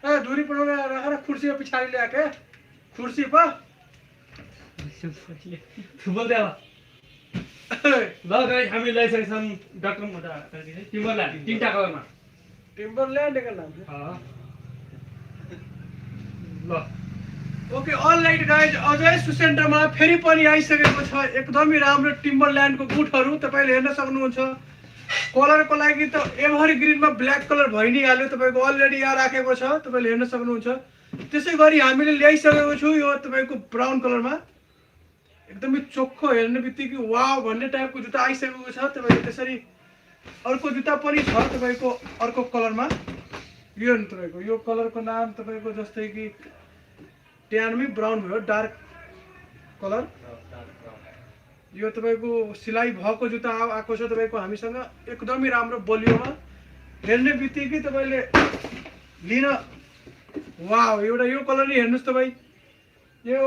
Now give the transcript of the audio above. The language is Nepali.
दूरी बनाउन राखेर कुर्सीको पछाडि ल्याके कुर्सी पो बोल्दै अब ल गाइस हामी ल्याइसकेका छौँ डक्टर टिम्बरल्यान्ड 3टा कलरमा टिम्बरल्यान्डको नाम ल ओके अलराइट गाइज अजय सुसेन्टरमा फेरि पनि आइसकेको छ एकदमै राम्रो टिम्बरल्यान्डको बुटहरू तपाईँले हेर्न सक्नुहुन्छ कलरको लागि त एभरग्रिनमा ब्ल्याक कलर भइ नै हाल्यो तपाईँको अलरेडी यहाँ राखेको छ तपाईँले हेर्न सक्नुहुन्छ त्यसै गरी हामीले ल्याइसकेको छु यो तपाईँको ब्राउन कलरमा एकदमै चोखो हेर्ने बित्तिकै वाव भन्ने टाइपको जुत्ता आइसकेको छ तपाईँको त्यसरी अर्को जुत्ता पनि छ तपाईँको अर्को कलरमा यो नि तपाईँको यो कलरको नाम तपाईँको जस्तै कि ट्यानमै ब्राउन भयो डार्क कलर यो तपाईँको सिलाइ भएको जुत्ता आएको छ तपाईँको हामीसँग एकदमै राम्रो बलियोमा हेर्ने बित्तिकै तपाईँले लिन वाव एउटा यो कलर नै हेर्नुहोस् तपाईँ यो